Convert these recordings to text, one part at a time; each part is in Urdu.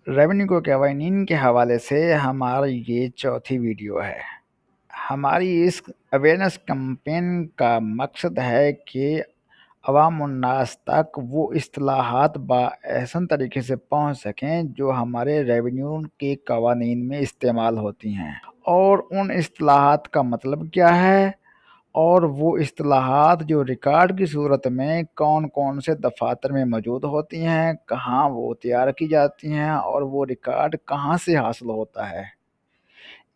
ریونیو کے قوانین کے حوالے سے ہماری یہ چوتھی ویڈیو ہے۔ ہماری اس اویئرنیس کمپین کا مقصد ہے کہ عوام الناس تک وہ اصطلاحات بآسان طریقے سے پہنچ سکیں جو ہمارے ریونیو کے قوانین میں استعمال ہوتی ہیں، اور ان اصطلاحات کا مطلب کیا ہے، اور وہ اصطلاحات جو ریکارڈ کی صورت میں کون کون سے دفاتر میں موجود ہوتی ہیں، کہاں وہ تیار کی جاتی ہیں، اور وہ ریکارڈ کہاں سے حاصل ہوتا ہے۔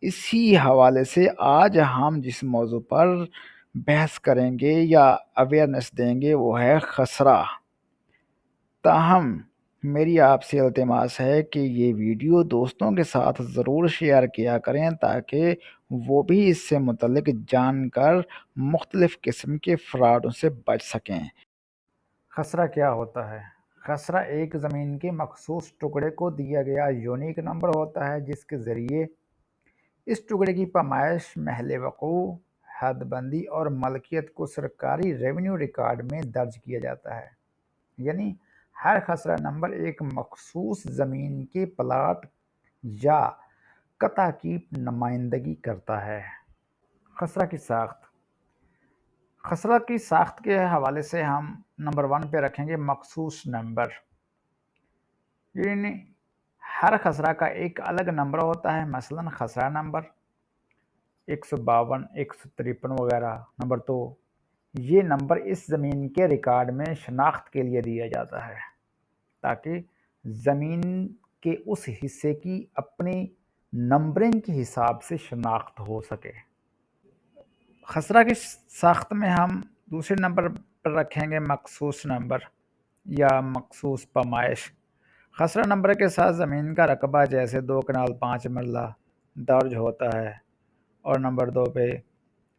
اسی حوالے سے آج ہم جس موضوع پر بحث کریں گے یا اویئرنیس دیں گے وہ ہے خسرہ۔ تاہم میری آپ سے التماس ہے کہ یہ ویڈیو دوستوں کے ساتھ ضرور شیئر کیا کریں تاکہ وہ بھی اس سے متعلق جان کر مختلف قسم کے فراڈوں سے بچ سکیں۔ خسرہ کیا ہوتا ہے؟ خسرہ ایک زمین کے مخصوص ٹکڑے کو دیا گیا یونیک نمبر ہوتا ہے جس کے ذریعے اس ٹکڑے کی پیمائش، محل وقوع، حد بندی اور ملکیت کو سرکاری ریونیو ریکارڈ میں درج کیا جاتا ہے۔ یعنی ہر خسرہ نمبر ایک مخصوص زمین کے پلاٹ یا قطع کی نمائندگی کرتا ہے۔ خسرہ کی ساخت۔ خسرہ کی ساخت کے حوالے سے ہم نمبر 1 پہ رکھیں گے مخصوص نمبر۔ یعنی ہر خسرہ کا ایک الگ نمبر ہوتا ہے، مثلا خسرہ نمبر 152، 153 وغیرہ نمبر، تو یہ نمبر اس زمین کے ریکارڈ میں شناخت کے لیے دیا جاتا ہے تاکہ زمین کے اس حصے کی اپنی نمبرنگ کے حساب سے شناخت ہو سکے۔ خسرہ کی ساخت میں ہم دوسرے نمبر پر رکھیں گے مخصوص نمبر یا مخصوص پیمائش۔ خسرہ نمبر کے ساتھ زمین کا رقبہ جیسے 2 کنال 5 مرلہ درج ہوتا ہے، اور نمبر 2 پہ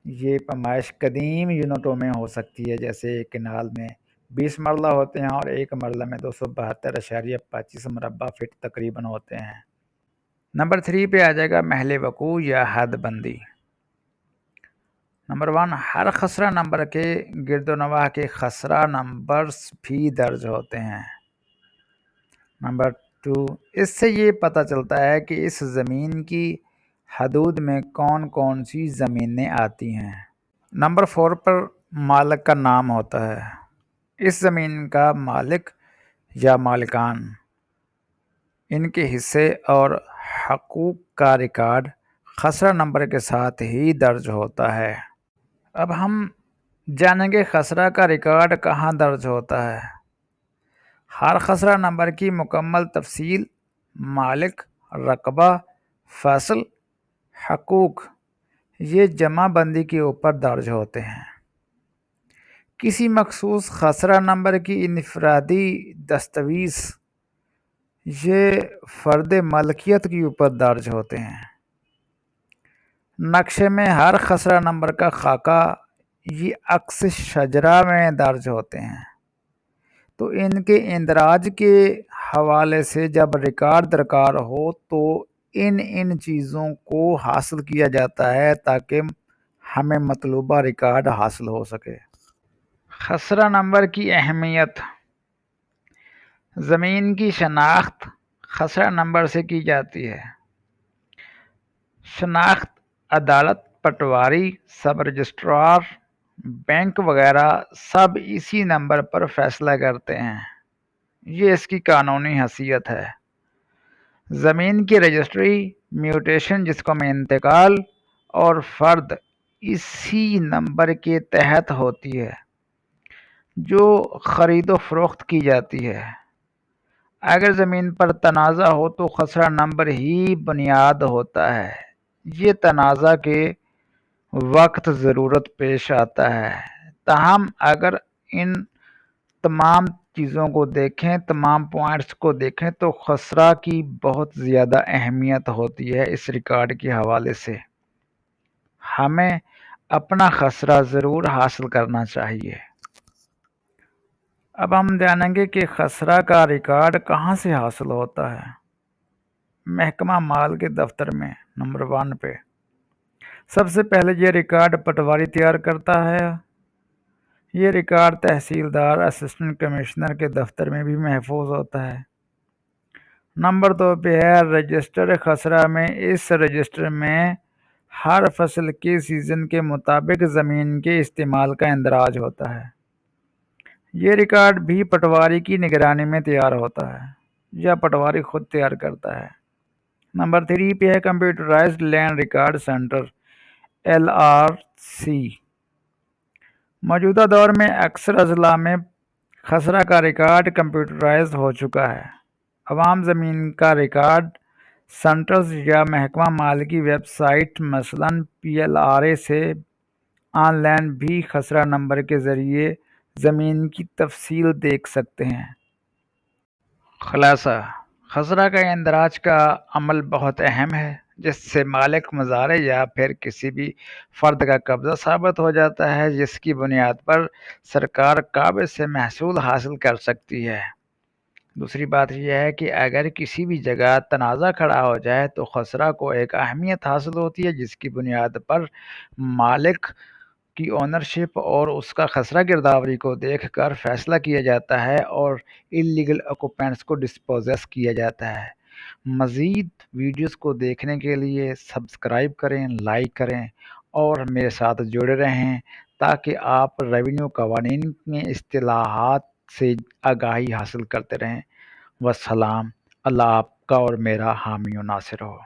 یہ پیمائش قدیم یونٹوں میں ہو سکتی ہے، جیسے ایک کنال میں 20 مرلہ ہوتے ہیں اور ایک مرلہ میں 272.25 مربع فٹ تقریباً ہوتے ہیں۔ نمبر 3 پہ آ جائے گا محل وقوع یا حد بندی۔ نمبر 1، ہر خسرہ نمبر کے گرد و نواح کے خسرہ نمبرز بھی درج ہوتے ہیں۔ نمبر 2، اس سے یہ پتہ چلتا ہے کہ اس زمین کی حدود میں کون کون سی زمینیں آتی ہیں۔ نمبر 4 پر مالک کا نام ہوتا ہے۔ اس زمین کا مالک یا مالکان، ان کے حصے اور حقوق کا ریکارڈ خسرہ نمبر کے ساتھ ہی درج ہوتا ہے۔ اب ہم جانیں گے خسرہ کا ریکارڈ کہاں درج ہوتا ہے۔ ہر خسرہ نمبر کی مکمل تفصیل، مالک، رقبہ، فصل، حقوق، یہ جمع بندی کے اوپر درج ہوتے ہیں۔ کسی مخصوص خسرہ نمبر کی انفرادی دستاویز یہ فرد ملکیت کے اوپر درج ہوتے ہیں۔ نقشے میں ہر خسرہ نمبر کا خاکہ یہ عکس شجرہ میں درج ہوتے ہیں، تو ان کے اندراج کے حوالے سے جب ریکارڈ درکار ہو تو ان چیزوں کو حاصل کیا جاتا ہے تاکہ ہمیں مطلوبہ ریکارڈ حاصل ہو سکے۔ خسرہ نمبر کی اہمیت۔ زمین کی شناخت خسرہ نمبر سے کی جاتی ہے۔ شناخت عدالت، پٹواری، سب رجسٹرار، بینک وغیرہ سب اسی نمبر پر فیصلہ کرتے ہیں، یہ اس کی قانونی حیثیت ہے۔ زمین کی رجسٹری، میوٹیشن جس کو میں انتقال، اور فرد اسی نمبر کے تحت ہوتی ہے جو خرید و فروخت کی جاتی ہے۔ اگر زمین پر تنازع ہو تو خسرہ نمبر ہی بنیاد ہوتا ہے۔ یہ تنازع کے وقت ضرورت پیش آتا ہے، تاہم اگر ان تمام چیزوں کو دیکھیں، تمام پوائنٹس کو دیکھیں تو خسرہ کی بہت زیادہ اہمیت ہوتی ہے۔ اس ریکارڈ کے حوالے سے ہمیں اپنا خسرہ ضرور حاصل کرنا چاہیے۔ اب ہم جانیں گے کہ خسرہ کا ریکارڈ کہاں سے حاصل ہوتا ہے۔ محکمہ مال کے دفتر میں نمبر 1 پہ سب سے پہلے یہ ریکارڈ پٹواری تیار کرتا ہے۔ یہ ریکارڈ تحصیلدار، اسسٹنٹ کمشنر کے دفتر میں بھی محفوظ ہوتا ہے۔ نمبر 2 پہ ہے رجسٹر خسرہ میں۔ اس رجسٹر میں ہر فصل کے سیزن کے مطابق زمین کے استعمال کا اندراج ہوتا ہے۔ یہ ریکارڈ بھی پٹواری کی نگرانی میں تیار ہوتا ہے یا پٹواری خود تیار کرتا ہے۔ نمبر 3 پہ ہے computerized land record centre LRC۔ موجودہ دور میں اکثر اضلاع میں خسرہ کا ریکارڈ کمپیوٹرائز ہو چکا ہے۔ عوام زمین کا ریکارڈ سینٹرز یا محکمہ مال کی ویب سائٹ مثلاً PLRA سے آن لائن بھی خسرہ نمبر کے ذریعے زمین کی تفصیل دیکھ سکتے ہیں۔ خلاصہ: خسرہ کا اندراج کا عمل بہت اہم ہے، جس سے مالک مزارع یا پھر کسی بھی فرد کا قبضہ ثابت ہو جاتا ہے، جس کی بنیاد پر سرکار قابض سے محصول حاصل کر سکتی ہے۔ دوسری بات یہ ہے کہ اگر کسی بھی جگہ تنازع کھڑا ہو جائے تو خسرہ کو ایک اہمیت حاصل ہوتی ہے، جس کی بنیاد پر مالک کی اونرشپ اور اس کا خسرہ گرداوری کو دیکھ کر فیصلہ کیا جاتا ہے اور اللیگل آکوپینٹس کو ڈسپوزیس کیا جاتا ہے۔ مزید ویڈیوز کو دیکھنے کے لیے سبسکرائب کریں، لائک کریں اور میرے ساتھ جڑے رہیں تاکہ آپ ریونیو قوانین میں اصطلاحات سے آگاہی حاصل کرتے رہیں۔ والسلام۔ اللہ آپ کا اور میرا حامی و ناصر ہو۔